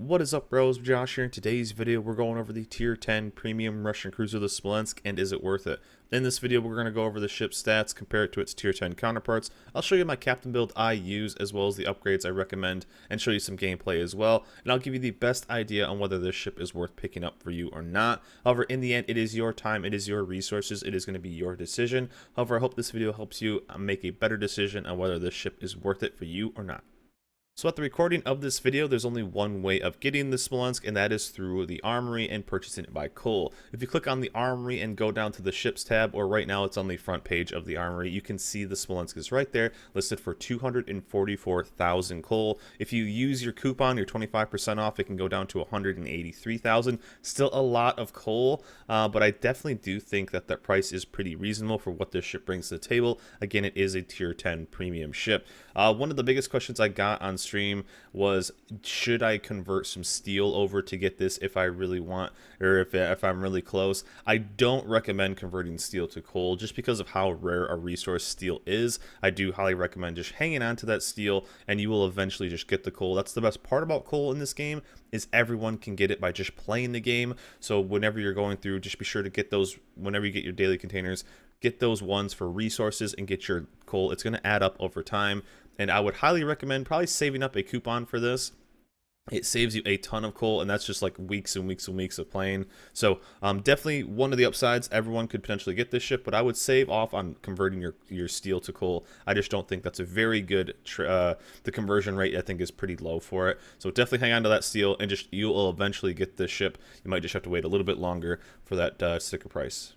What is up, bros? Josh here. In today's video, we're going over the Tier 10 Premium Russian Cruiser the Smolensk, and is it worth it? In this video, we're going to go over the ship's stats, compare it to its Tier 10 counterparts. I'll show you my captain build I use, as well as the upgrades I recommend, and show you some gameplay as well. And I'll give you the best idea on whether this ship is worth picking up for you or not. However, in the end, it is your time, it is your resources, it is going to be your decision. However, I hope this video helps you make a better decision on whether this ship is worth it for you or not. So at the recording of this video, there's only one way of getting the Smolensk, and that is through the armory and purchasing it by coal. If you click on the armory and go down to the ships tab, or right now it's on the front page of the armory, you can see the Smolensk is right there, listed for 244,000 coal. If you use your coupon, your 25% off, it can go down to 183,000. Still a lot of coal, but I definitely do think that that price is pretty reasonable for what this ship brings to the table. Again, it is a tier 10 premium ship. One of the biggest questions I got on stream was, should I convert some steel over to get this if I really want, or if I'm really close? I don't recommend converting steel to coal just because of how rare a resource steel is. I do highly recommend just hanging on to that steel, and you will eventually just get the coal. That's the best part about coal in this game, is everyone can get it by just playing the game. So whenever you're going through, just be sure to get those whenever you get your daily containers. Get those ones for resources and get your coal. It's going to add up over time, and I would highly recommend probably saving up a coupon for this. It saves you a ton of coal, and that's just like weeks and weeks and weeks of playing. So definitely one of the upsides. Everyone could potentially get this ship, but I would save off on converting your steel to coal. I just don't think that's a very good the conversion rate I think is pretty low for it. So definitely hang on to that steel, and just you will eventually get this ship. You might just have to wait a little bit longer for that sticker price.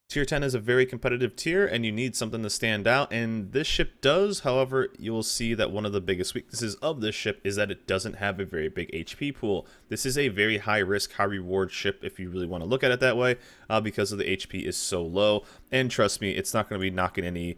Tier 10 is a very competitive tier, and you need something to stand out, and this ship does. However, you will see that one of the biggest weaknesses of this ship is that it doesn't have a very big HP pool. This is a very high risk, high reward ship if you really want to look at it that way, because of the HP is so low. And trust me, it's not going to be knocking any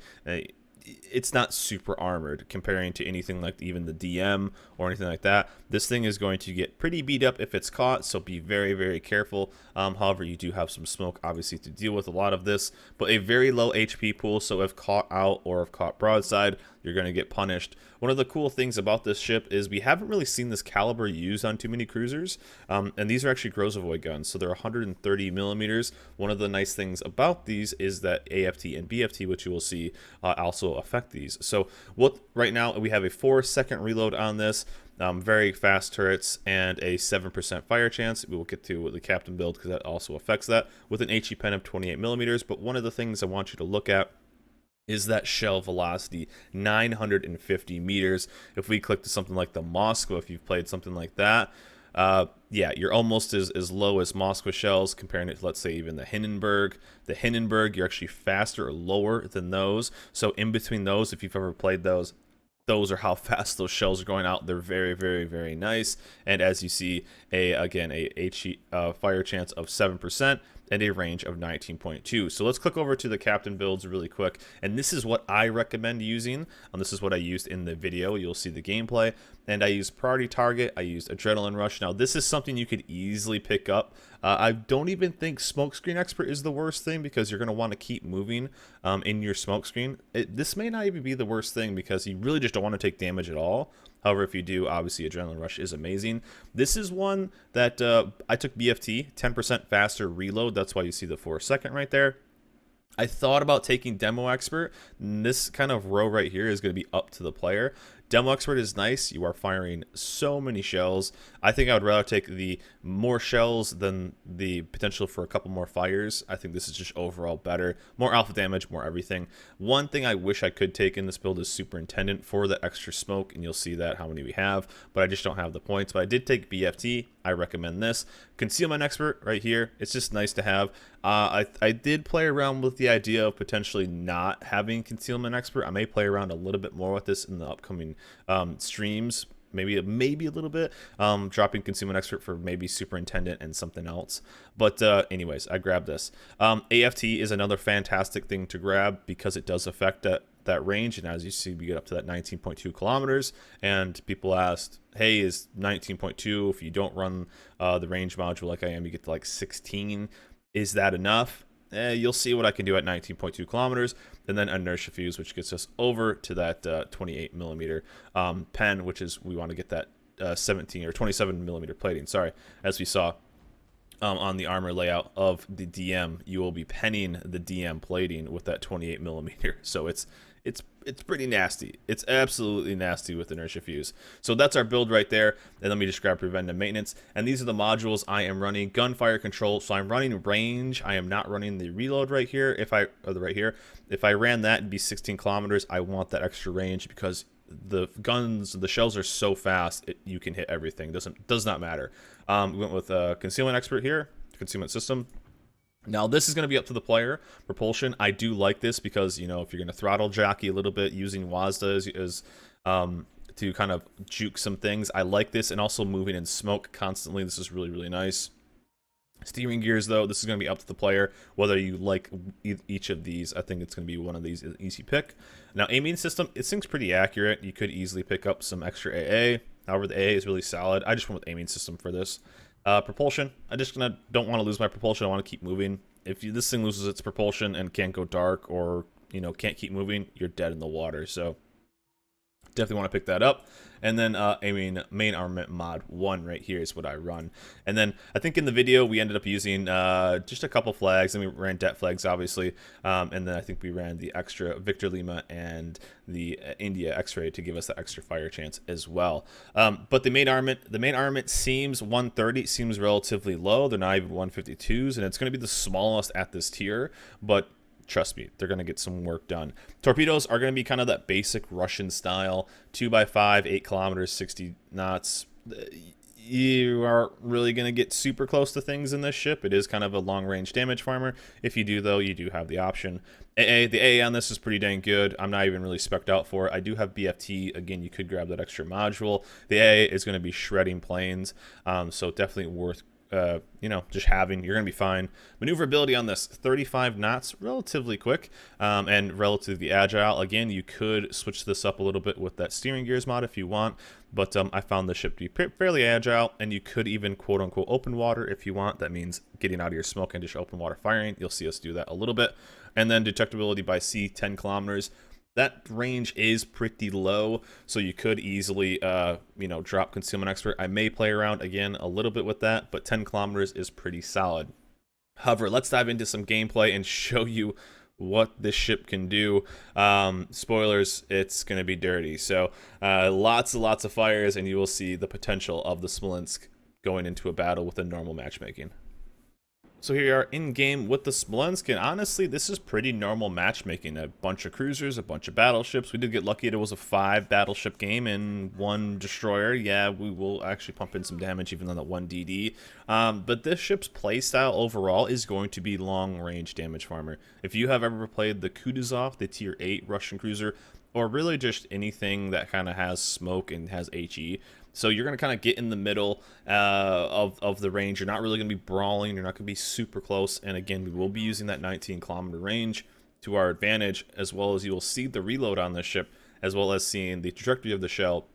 it's not super armored comparing to anything like even the DM or anything like that. This thing is going to get pretty beat up if it's caught, so be very, very careful. However, you do have some smoke obviously to deal with a lot of this, but a very low HP pool, so if caught out or if caught broadside, you're going to get punished. One of the cool things about this ship is we haven't really seen this caliber used on too many cruisers, and these are actually Grozavoy guns, so they're 130 millimeters. One of the nice things about these is that AFT and BFT, which you will see, also affect these. So what right now we have a 4-second reload on this, very fast turrets, and a 7% fire chance. We will get to the captain build because that also affects that, with an HE pen of 28 millimeters. But one of the things I want you to look at is that shell velocity, 950 meters. If we click to something like the Moscow, if you've played something like that, yeah, you're almost as low as Moscow shells, comparing it to, let's say, even the Hindenburg. The Hindenburg, you're actually faster or lower than those. So in between those, if you've ever played those are how fast those shells are going out. They're very, very, very nice. And as you see, again, a HE fire chance of 7%. And a range of 19.2. So let's click over to the captain builds really quick, and this is what I recommend using, and this is what I used in the video. You'll see the gameplay, and I used priority target, I used adrenaline rush. Now this is something you could easily pick up. I don't even think smokescreen expert is the worst thing, because you're going to want to keep moving in your smokescreen. This may not even be the worst thing, because you really just don't want to take damage at all. However, if you do, obviously Adrenaline Rush is amazing. This is one that I took BFT, 10% faster reload. That's why you see the 4-second right there. I thought about taking Demo Expert. This kind of row right here is going to be up to the player. Demo Expert is nice. You are firing so many shells. I think I would rather take the more shells than the potential for a couple more fires. I think this is just overall better. More alpha damage, more everything. One thing I wish I could take in this build is Superintendent for the extra smoke, and you'll see that how many we have, but I just don't have the points. But I did take BFT. I recommend this. Concealment Expert right here. It's just nice to have. I did play around with the idea of potentially not having Concealment Expert. I may play around a little bit more with this in the upcoming streams, maybe a little bit, dropping Concealment Expert for maybe Superintendent and something else. But anyways, I grabbed this. AFT is another fantastic thing to grab because it does affect that range, and as you see, we get up to that 19.2 kilometers, and people asked, hey, is 19.2, if you don't run the range module like I am, you get to like 16, is that enough? You'll see what I can do at 19.2 kilometers, and then inertia fuse, which gets us over to that 28 millimeter pen, which is, we want to get that 17 or 27 millimeter plating, sorry, as we saw on the armor layout of the DM. You will be penning the DM plating with that 28 millimeter. So it's pretty nasty. It's absolutely nasty with inertia fuse. So that's our build right there. And let me just grab preventive maintenance. And these are the modules I am running. Gunfire control. So I'm running range. I am not running the reload right here. If I ran that, it'd be 16 kilometers. I want that extra range because the guns, the shells are so fast, you can hit everything. Does not matter. We went with concealment expert here, concealment system. Now this is going to be up to the player. Propulsion, I do like this because, you know, if you're going to throttle jockey a little bit using WASDA as to kind of juke some things, I like this. And also moving in smoke constantly, this is really, really nice. Steering gears, though, this is going to be up to the player whether you like each of these. I think it's going to be one of these, an easy pick. Now aiming system, it seems pretty accurate. You could easily pick up some extra AA. However, the AA is really solid. I just went with aiming system for this. Propulsion, I just don't want to lose my propulsion. I want to keep moving. If this thing loses its propulsion and can't go dark, or, you know, can't keep moving, you're dead in the water. So definitely want to pick that up. And then aiming main armament mod 1 right here is what I run. And then I think in the video we ended up using just a couple flags, and we ran det flags obviously, and then I think we ran the extra Victor Lima and the India X-ray to give us the extra fire chance as well. But the main armament seems 130, seems relatively low. They're not even 152s, and it's going to be the smallest at this tier, but trust me, they're going to get some work done. Torpedoes are going to be kind of that basic Russian style, 2x5, 8 kilometers, 60 knots. You aren't really going to get super close to things in this ship. It is kind of a long-range damage farmer. If you do, though, you do have the option. The AA on this is pretty dang good. I'm not even really spec'd out for it. I do have BFT. Again, you could grab that extra module. The AA is going to be shredding planes, so definitely worth you know, just having. You're gonna be fine. Maneuverability on this, 35 knots, relatively quick, and relatively agile. Again, you could switch this up a little bit with that steering gears mod if you want, but I found the ship to be fairly agile, and you could even quote unquote open water if you want. That means getting out of your smoke and just open water firing. You'll see us do that a little bit. And then detectability by sea, 10 kilometers. That range is pretty low, so you could easily, you know, drop concealment expert. I may play around again a little bit with that, but 10 kilometers is pretty solid. However, let's dive into some gameplay and show you what this ship can do. Spoilers, it's going to be dirty. So lots and lots of fires, and you will see the potential of the Smolensk going into a battle with a normal matchmaking. So here we are in game with the Smolensk, and honestly, this is pretty normal matchmaking. A bunch of cruisers, a bunch of battleships. We did get lucky. It was a 5 battleship game and 1 destroyer. Yeah, we will actually pump in some damage even on that 1 DD. But this ship's playstyle overall is going to be long-range damage farmer. If you have ever played the Kutuzov, the tier 8 Russian cruiser, or really just anything that kind of has smoke and has HE, so you're going to kind of get in the middle of the range. You're not really going to be brawling. You're not going to be super close. And again, we will be using that 19-kilometer range to our advantage, as well as you will see the reload on this ship, as well as seeing the trajectory of the shell.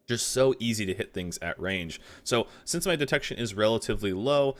Just so easy to hit things at range. So since my detection is relatively low,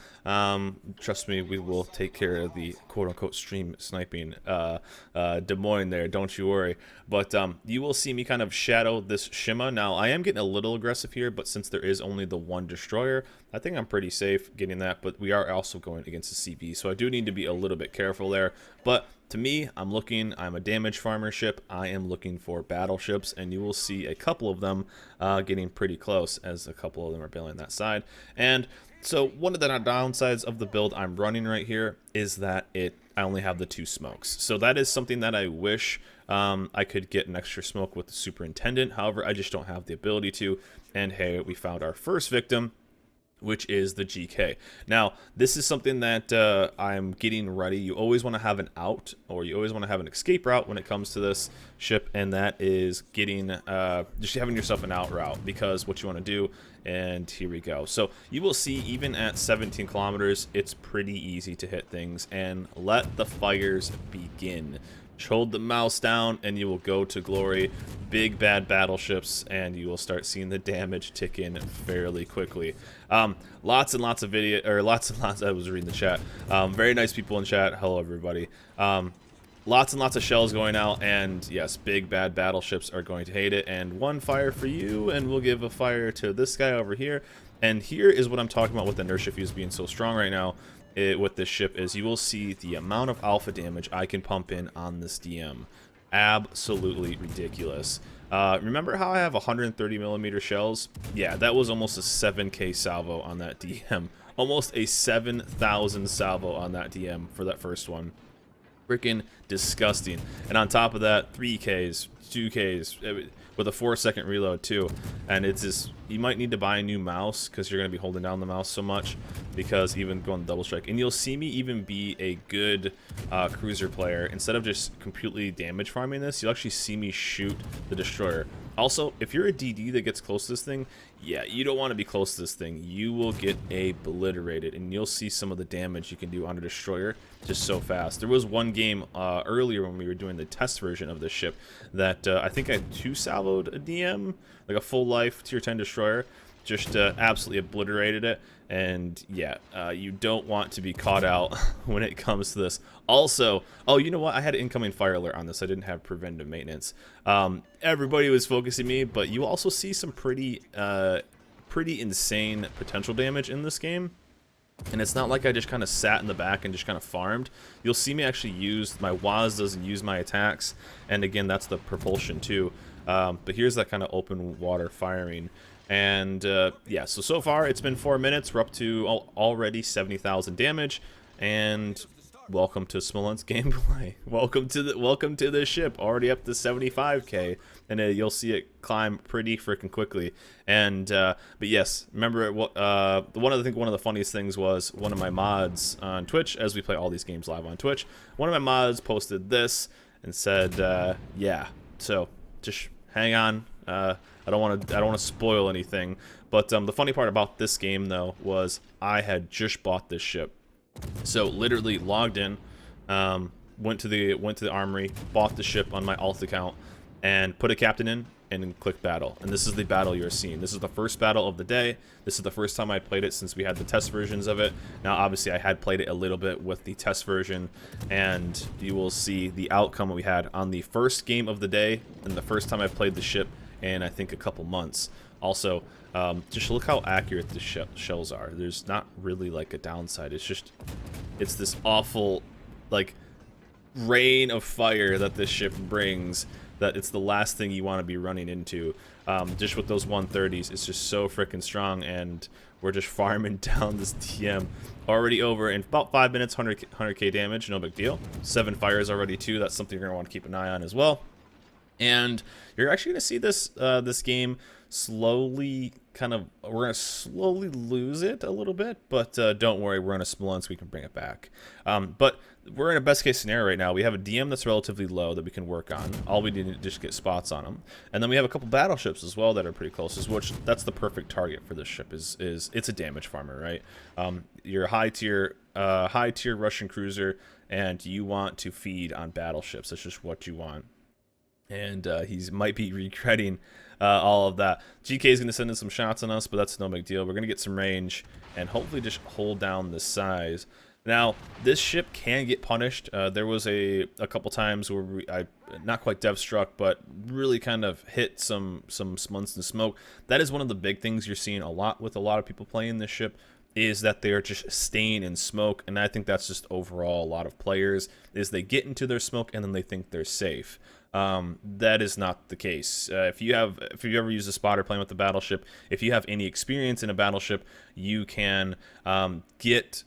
trust me, we will take care of the quote-unquote stream sniping Des Moines there, don't you worry. But you will see me kind of shadow this Shima. Now I am getting a little aggressive here, but since there is only the 1 destroyer, I think I'm pretty safe getting that. But we are also going against the CV, so I do need to be a little bit careful there. But to me, I'm a damage farmer ship. I am looking for battleships, and you will see a couple of them getting pretty close, as a couple of them are bailing that side. And so one of the downsides of the build I'm running right here is that I only have the 2 smokes. So that is something that I wish I could get an extra smoke with the Superintendent. However, I just don't have the ability to. And hey, we found our first victim, which is the GK. Now, this is something that I'm getting ready. You always want to have an out, or you always want to have an escape route when it comes to this ship, and that is getting just having yourself an out route, because what you want to do, and here we go. So you will see even at 17 kilometers, it's pretty easy to hit things, and let the fires begin. Hold the mouse down and you will go to glory. Big bad battleships, and you will start seeing the damage tick in fairly quickly. Lots and lots of video, or lots and lots. I was reading the chat. Very nice people in chat. Hello everybody. lots and lots of shells going out, and yes, big bad battleships are going to hate it. And one fire for you, and we'll give a fire to this guy over here. And here is what I'm talking about with the inertia fuse being so strong right now with this ship, is you will see the amount of alpha damage I can pump in on this DM. Absolutely ridiculous. Remember how I have 130mm shells? Yeah, that was almost a 7k salvo on that DM. Almost a 7,000 salvo on that DM for that first one. Freaking disgusting. And on top of that, 3Ks, 2Ks, with a 4-second reload too. And it's just, you might need to buy a new mouse because you're going to be holding down the mouse so much, because even going double strike. And you'll see me even be a good cruiser player. Instead of just completely damage farming this, you'll actually see me shoot the destroyer. Also, if you're a DD that gets close to this thing, yeah, you don't want to be close to this thing. You will get obliterated, and you'll see some of the damage you can do on a destroyer just so fast. There was one game earlier when we were doing the test version of this ship that I think I 2-salvoed a DM, like a full life tier 10 destroyer. Just absolutely obliterated it. And yeah, you don't want to be caught out when it comes to this. Also, oh, you know what? I had an incoming fire alert on this. I didn't have preventive maintenance. Everybody was focusing me, but you also see some pretty insane potential damage in this game. And it's not like I just kind of sat in the back and just kind of farmed. You'll see me actually use my WAS, doesn't use my attacks. And again, that's the propulsion too. But here's that kind of open water firing. And yeah, so far it's been 4 minutes. We're up to already 70,000 damage, and welcome to Smolensk gameplay. Welcome to the ship, already up to 75k, and you'll see it climb pretty freaking quickly. And but yes, remember one of the funniest things was one of my mods on Twitch, as we play all these games live on Twitch. One of my mods posted this and said, yeah, so just hang on. I don't want to spoil anything, but the funny part about this game though was I had just bought this ship, so literally logged in, went to the armory, bought the ship on my alt account, and put a captain in, and then click battle. And this is the battle you're seeing. This is the first battle of the day. This is the first time I played it since we had the test versions of it. Now obviously I had played it a little bit with the test version, and you will see the outcome we had on the first game of the day, and the first time I played the ship in I think a couple months. Also, just look how accurate the shells are. There's not really like a downside. It's this awful like rain of fire that this ship brings, that it's the last thing you want to be running into. Just with those 130s, it's just so freaking strong, and we're just farming down this DM. Already over in about 5 minutes, 100k damage, no big deal. 7 fires already too. That's something you're gonna want to keep an eye on as well. And you're actually going to see this this game slowly we're going to slowly lose it a little bit, but don't worry, we're on a Smolensk, we can bring it back. But we're in a best case scenario right now. We have a DM that's relatively low that we can work on. All we need to just get spots on them. And then we have a couple battleships as well that are pretty close, which that's the perfect target for this ship, is it's a damage farmer, right? You're a high tier Russian cruiser, and you want to feed on battleships. That's just what you want. And he might be regretting all of that. GK is going to send in some shots on us, but that's no big deal. We're going to get some range and hopefully just hold down the size. Now, this ship can get punished. There was a couple times where I not quite dev struck, but really kind of hit some months in smoke. That is one of the big things you're seeing a lot with a lot of people playing this ship, is that they're just staying in smoke. And I think that's just overall a lot of players, is they get into their smoke and then they think they're safe. That is not the case. If you ever used a spotter playing with the battleship, if you have any experience in a battleship, you can get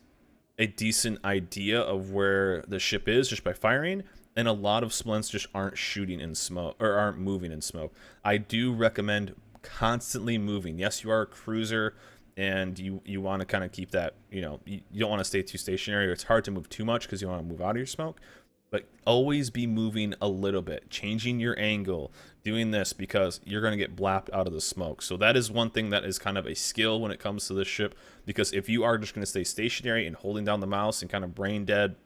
a decent idea of where the ship is just by firing. And a lot of Smolensk just aren't shooting in smoke, or aren't moving in smoke. I do recommend constantly moving. Yes, you are a cruiser, and you want to kind of keep that, you don't want to stay too stationary, or it's hard to move too much because you want to move out of your smoke. But always be moving a little bit, changing your angle, doing this, because you're going to get blapped out of the smoke. So that is one thing that is kind of a skill when it comes to this ship, because if you are just going to stay stationary and holding down the mouse and kind of brain dead,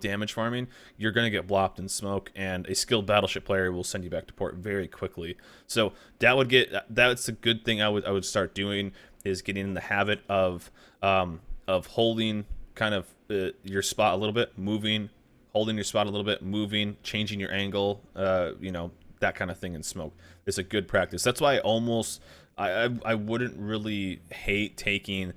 damage farming, you're going to get blopped in smoke, and a skilled battleship player will send you back to port very quickly. So that's a good thing I would start doing, is getting in the habit of holding kind of your spot a little bit, moving, holding your spot a little bit, moving, changing your angle, you know, that kind of thing in smoke is a good practice. That's why I wouldn't really hate taking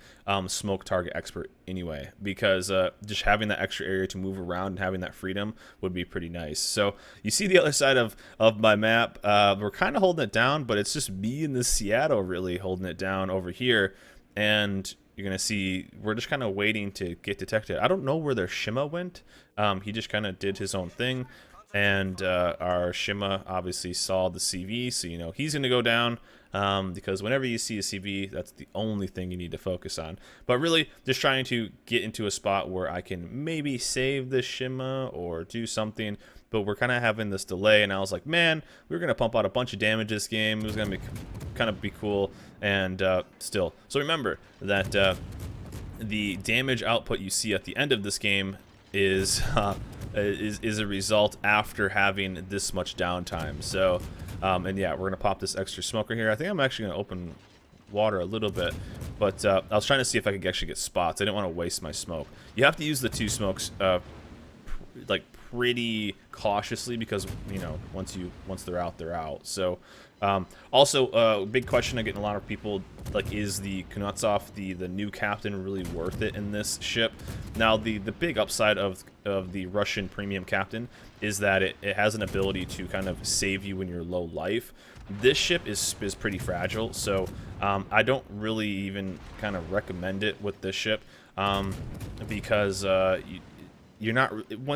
smoke target expert anyway, because just having that extra area to move around and having that freedom would be pretty nice. So you see the other side of my map. We're kind of holding it down, but it's just me and the Seattle really holding it down over here. And you're going to see we're just kind of waiting to get detected. I don't know where their Shima went. He just kind of did his own thing. And our Shima obviously saw the CV, so you know he's going to go down, because whenever you see a CV, that's the only thing you need to focus on. But really, just trying to get into a spot where I can maybe save the Shima or do something. But we're kind of having this delay, and I was like, man, we were going to pump out a bunch of damage this game. It was going to be kind of be cool, and still. So remember that the damage output you see at the end of this game is a result after having this much downtime. So, and yeah, we're gonna pop this extra smoker here. I think I'm actually gonna open water a little bit, but I was trying to see if I could actually get spots. I didn't want to waste my smoke. You have to use the 2 smokes like pretty cautiously, because you know once they're out, they're out. So also big question I get in a lot of people, like, is the Kuznetsov, the new captain, really worth it in this ship? Now the big upside of the Russian premium captain is that it has an ability to kind of save you when you're low life. This ship is pretty fragile, so I don't really even kind of recommend it with this ship, because you're not,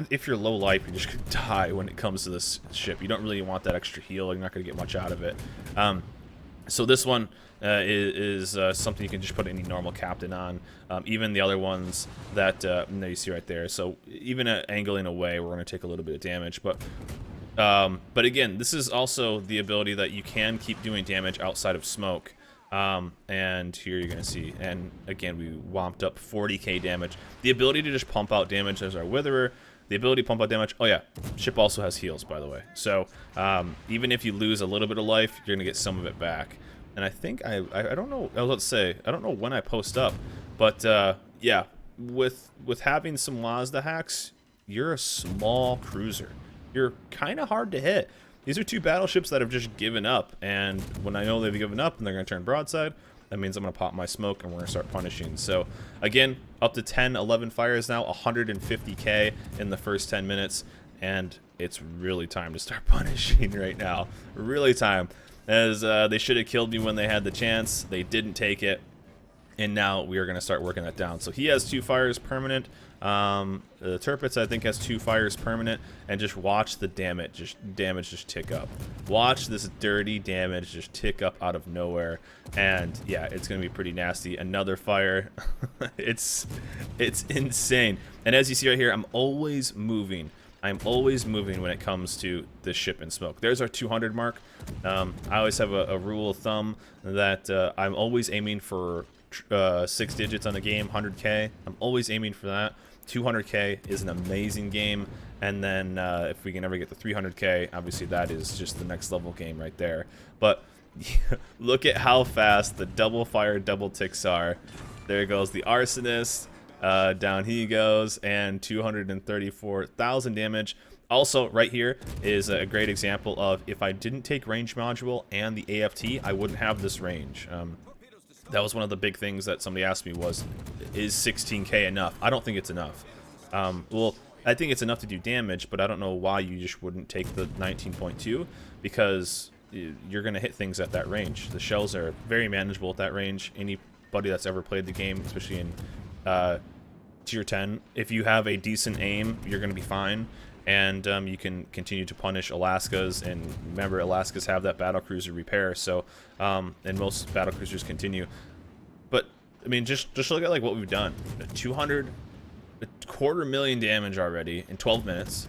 if you're low life, you're just gonna die when it comes to this ship. You don't really want that extra heal. You're not gonna get much out of it. So this one is something you can just put any normal captain on. Even the other ones that you see right there. So even at angling away, we're gonna take a little bit of damage. But again, this is also the ability that you can keep doing damage outside of smoke. And here you're gonna see, and again, we womped up 40k damage. The ability to just pump out damage as our Witherer, the ability to pump out damage. Oh yeah, ship also has heals, by the way. So even if you lose a little bit of life, you're gonna get some of it back. And I think I don't know, I was about to say, I don't know when I post up, but yeah, with having some Lazda hacks, you're a small cruiser. You're kind of hard to hit. These are 2 battleships that have just given up, and when I know they've given up and they're going to turn broadside, that means I'm going to pop my smoke and we're going to start punishing. So again, up to 10, 11 fires now, 150k in the first 10 minutes, and it's really time to start punishing right now. Really time, as they should have killed me when they had the chance. They didn't take it, and now we are going to start working that down. So he has 2 fires permanent. The Tirpitz, I think, has 2 fires permanent, and just watch the damage just tick up. Watch this dirty damage just tick up out of nowhere, and yeah, it's gonna be pretty nasty. Another fire. it's insane. And as you see right here, I'm always moving when it comes to the ship and smoke. There's our 200 mark. I always have a rule of thumb that I'm always aiming for 6 digits on the game, 100k. I'm always aiming for that. 200k is an amazing game, and then if we can ever get to 300k, obviously that is just the next level game right there. But look at how fast the double fire double ticks are. There goes the arsonist, down he goes, and 234,000 damage. Also, right here is a great example of, if I didn't take range module and the AFT, I wouldn't have this range. That was one of the big things that somebody asked me was, is 16k enough? I don't think it's enough. Well, I think it's enough to do damage, but I don't know why you just wouldn't take the 19.2, because you're going to hit things at that range. The shells are very manageable at that range. Anybody that's ever played the game, especially in tier 10, if you have a decent aim, you're going to be fine. And you can continue to punish Alaskas, and remember, Alaskas have that battlecruiser repair, so and most battlecruisers continue. But I mean, just look at like what we've done. 250,000 damage already in 12 minutes.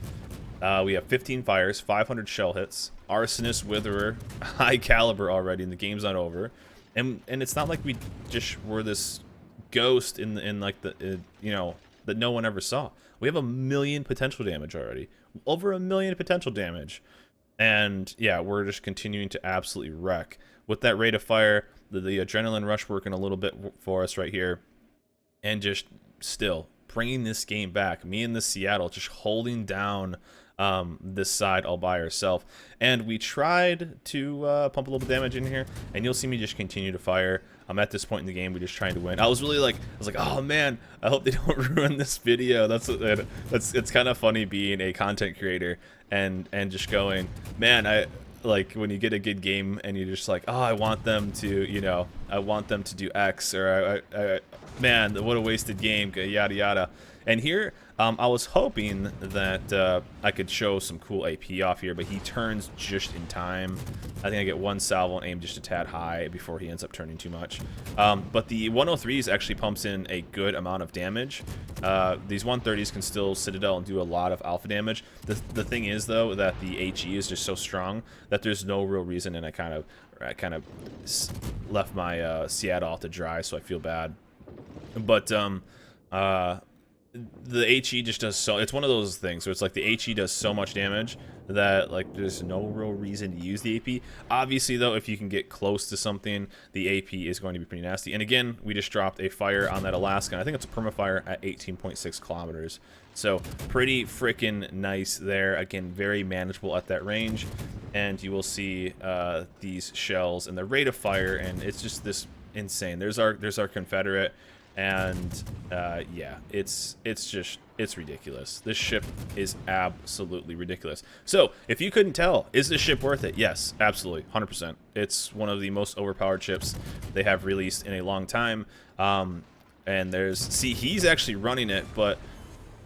We have 15 fires, 500 shell hits, arsonist, witherer, high caliber already, and the game's not over. And it's not like we just were this ghost in like the you know, that no one ever saw. We have 1 million potential damage already. Over 1 million potential damage. And yeah, we're just continuing to absolutely wreck. With that rate of fire, the adrenaline rush working a little bit for us right here. And just still, bringing this game back. Me and the Seattle just holding down this side all by herself, and we tried to pump a little bit of damage in here, and you'll see me just continue to fire. I'm at this point in the game, we're just trying to win. I was like, oh man, I hope they don't ruin this video. It's kind of funny being a content creator and just going, man, like when you get a good game and you're just like, oh, I want them to, you know, I want them to do X, or man, what a wasted game, yada yada. And here, I was hoping that I could show some cool AP off here, but he turns just in time. I think I get one salvo and aim just a tad high before he ends up turning too much. But the 103s actually pumps in a good amount of damage. These 130s can still Citadel and do a lot of alpha damage. The thing is, though, that the HE is just so strong that there's no real reason, and I kind of left my Seattle out to dry, so I feel bad. But the HE just does so, it's one of those things where it's like the HE does so much damage that like there's no real reason to use the AP. Obviously though, if you can get close to something, the AP is going to be pretty nasty. And again, we just dropped a fire on that Alaskan. I think it's a permafire at 18.6 kilometers. So pretty freaking nice there. Again, very manageable at that range. And you will see these shells and the rate of fire, and it's just this insane. There's our Confederate. And yeah, it's ridiculous. This ship is absolutely ridiculous. So if you couldn't tell, is this ship worth it? Yes, absolutely, 100%. It's one of the most overpowered ships they have released in a long time. And see, he's actually running it, but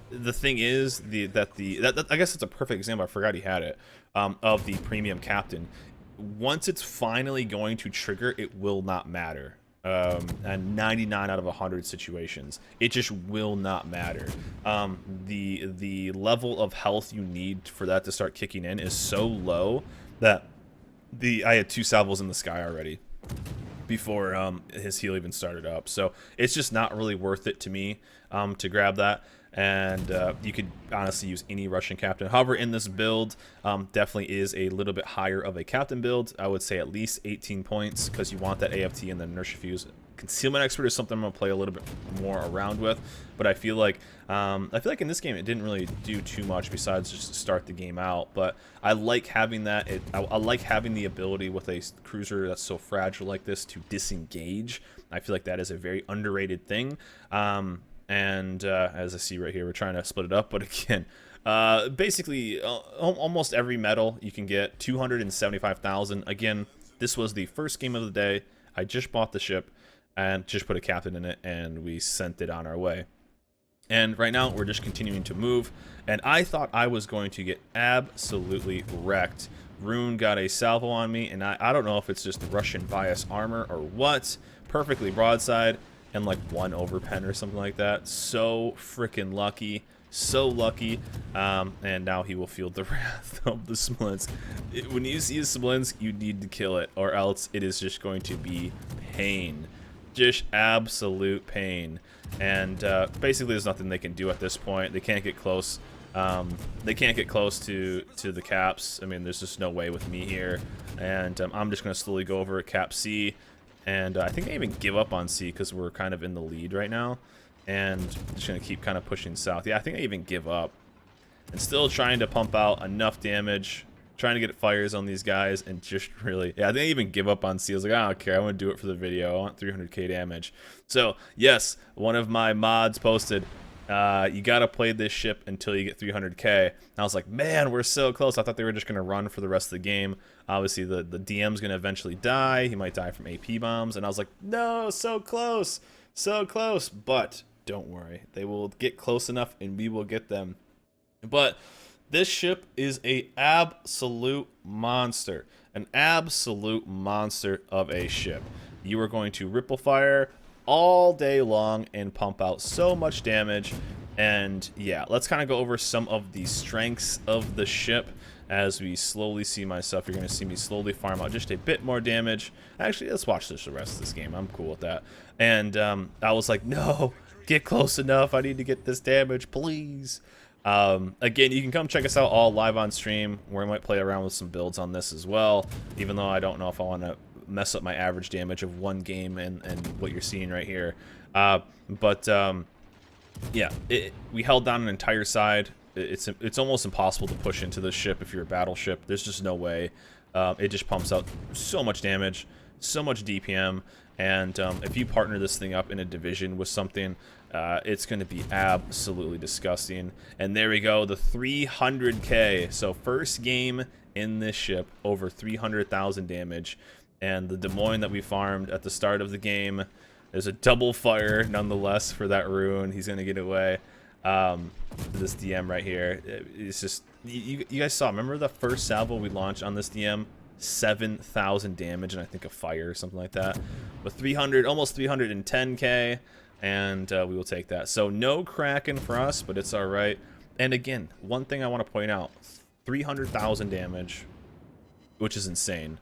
the thing is I guess it's a perfect example. I forgot he had it, of the premium captain. Once it's finally going to trigger, it will not matter. And 99 out of 100 situations, it just will not matter. The level of health you need for that to start kicking in is so low that I had 2 salvos in the sky already before his heal even started up. So it's just not really worth it to me to grab that. And you could honestly use any Russian captain. However, in this build, definitely is a little bit higher of a captain build. I would say at least 18 points, because you want that AFT and the inertia fuse. Concealment expert is something I'm gonna play a little bit more around with, but I feel like in this game it didn't really do too much besides just to start the game out. But I like having that. I like having the ability with a cruiser that's so fragile like this to disengage. I feel like that is a very underrated thing. And as I see right here, we're trying to split it up, but again, basically almost every medal you can get 275,000. Again, this was the first game of the day. I just bought the ship and just put a captain in it, and we sent it on our way. And right now we're just continuing to move, and I thought I was going to get absolutely wrecked. Rune got a salvo on me, and I don't know if it's just the Russian bias armor or what. Perfectly broadside and like 1 overpen or something like that. So freaking lucky, so lucky. And now he will feel the wrath of the Smolensk. When you see a Smolensk, you need to kill it, or else it is just going to be pain, just absolute pain. And basically there's nothing they can do at this point. They can't get close. They can't get close to the caps. I mean, there's just no way with me here. And I'm just going to slowly go over at cap C. And I think I even give up on C because we're kind of in the lead right now. And just going to keep kind of pushing south. Yeah, I think I even give up. And still trying to pump out enough damage. Trying to get fires on these guys. And just really... Yeah, I think I even give up on C. I was like, I don't care. I want to do it for the video. I want 300k damage. So, yes, one of my mods posted... you gotta play this ship until you get 300k. And I was like, man, we're so close. I thought they were just gonna run for the rest of the game. Obviously the DM's gonna eventually die. He might die from AP bombs. And I was like, no, so close, so close. But don't worry, they will get close enough and we will get them. But this ship is a absolute monster, an absolute monster of a ship. You are going to ripple fire all day long and pump out so much damage. And yeah, let's kind of go over some of the strengths of the ship as we slowly see myself. You're going to see me slowly farm out just a bit more damage. Actually, let's watch the rest of this game. I'm cool with that. And I was like, no, get close enough. I need to get this damage, please. Again, you can come check us out all live on stream, where I might play around with some builds on this as well, even though I don't know if I want to mess up my average damage of one game and what you're seeing right here. But yeah, we held down an entire side. It's almost impossible to push into this ship if you're a battleship. There's just no way. It just pumps out so much damage, so much DPM, and if you partner this thing up in a division with something, it's going to be absolutely disgusting. And there we go, the 300k. So first game in this ship, over 300,000 damage. And the Des Moines that we farmed at the start of the game, there's a double fire nonetheless for that rune. He's going to get away. This DM right here, it's just, you guys saw, remember the first salvo we launched on this DM? 7,000 damage and I think a fire or something like that. But 300, almost 310k, and we will take that. So no Kraken for us, but it's all right. And again, one thing I want to point out, 300,000 damage, which is insane.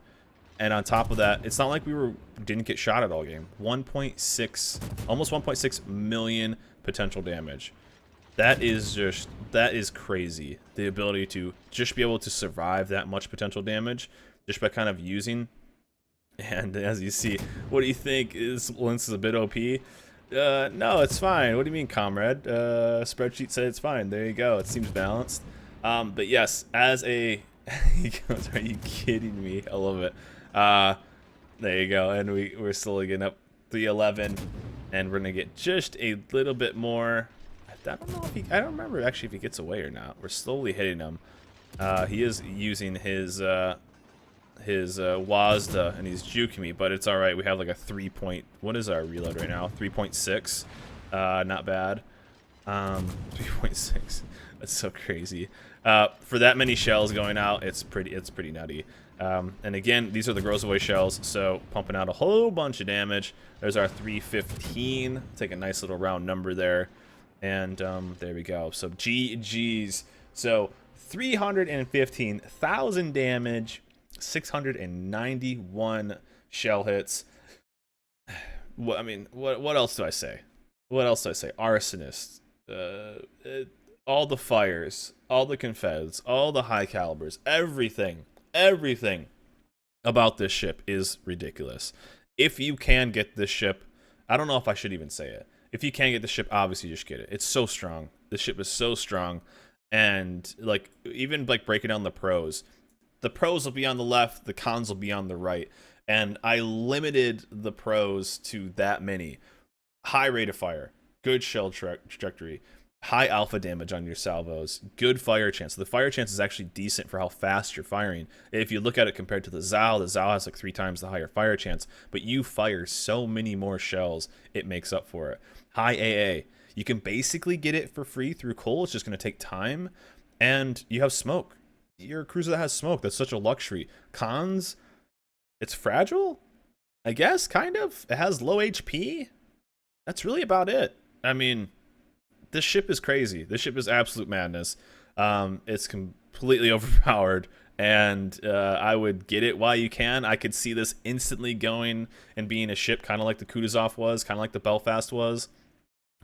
And on top of that, it's not like we didn't get shot at all game. 1.6, almost 1.6 million potential damage. That is crazy. The ability to just be able to survive that much potential damage just by kind of using. And as you see, what do you think? Smolensk is a bit OP? No, it's fine. What do you mean, comrade? Spreadsheet said it's fine. There you go. It seems balanced. But yes, as a... He goes, are you kidding me? I love it. There you go. And we're slowly getting up 311. And we're going to get just a little bit more... I don't know if he... I don't remember actually if he gets away or not. We're slowly hitting him. He is using his Wazda, and he's juking me, but it's alright. We have like a 3 point... What is our reload right now? 3.6. Not bad. 3.6. That's so crazy. For that many shells going out, it's pretty nutty. And again, these are the grows away shells, so pumping out a whole bunch of damage. There's our 315. Take a nice little round number there. And there we go. So GG's. So 315,000 damage, 691 shell hits. I mean, what else do I say? What else do I say? Arsonists. All the fires, all the confeds, all the high calibers, everything about this ship is ridiculous. If you can get this ship, I don't know if I should even say it. If you can get the ship, obviously just get it. It's so strong. The ship is so strong. And like, even like breaking down the pros will be on the left, the cons will be on the right. And I limited the pros to that many. High rate of fire, good shell trajectory, high alpha damage on your salvos, good fire chance. So the fire chance is actually decent for how fast you're firing. If you look at it compared to the Zal has like 3 times the higher fire chance, but you fire so many more shells, it makes up for it. High AA. You can basically get it for free through coal. It's just going to take time. And you have smoke. You're a cruiser that has smoke. That's such a luxury. Cons, it's fragile, I guess, kind of. It has low HP. That's really about it. I mean, this ship is crazy. This ship is absolute madness. It's completely overpowered. And I would get it while you can. I could see this instantly going and being a ship kind of like the Kutuzov was, kind of like the Belfast was,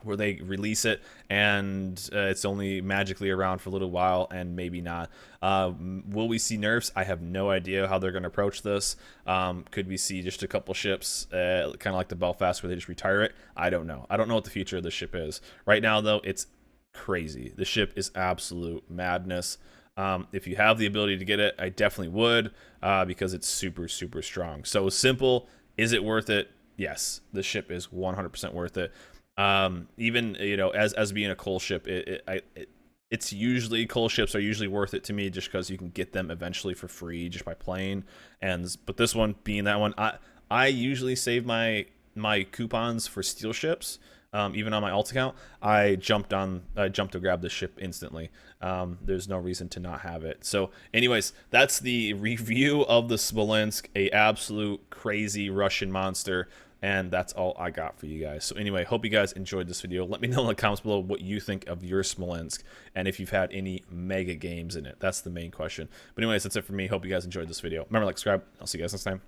where they release it and it's only magically around for a little while and maybe not. Will we see nerfs? I have no idea how they're going to approach this. Could we see just a couple ships kind of like the Belfast where they just retire it? I don't know. I don't know what the future of the ship is. Right now, though, it's crazy. The ship is absolute madness. If you have the ability to get it, I definitely would because it's super, super strong. So simple. Is it worth it? Yes. The ship is 100% worth it. Even, you know, as being a coal ship, it's usually, coal ships are usually worth it to me just because you can get them eventually for free just by playing. But this one being that one, I usually save my coupons for steel ships. Even on my alt account, I jumped to grab the ship instantly. There's no reason to not have it. So anyways, that's the review of the Smolensk, a absolute crazy Russian monster. And that's all I got for you guys. So anyway, hope you guys enjoyed this video. Let me know in the comments below what you think of your Smolensk and if you've had any mega games in it. That's the main question. But anyways, that's it for me. Hope you guys enjoyed this video. Remember, like, subscribe. I'll see you guys next time.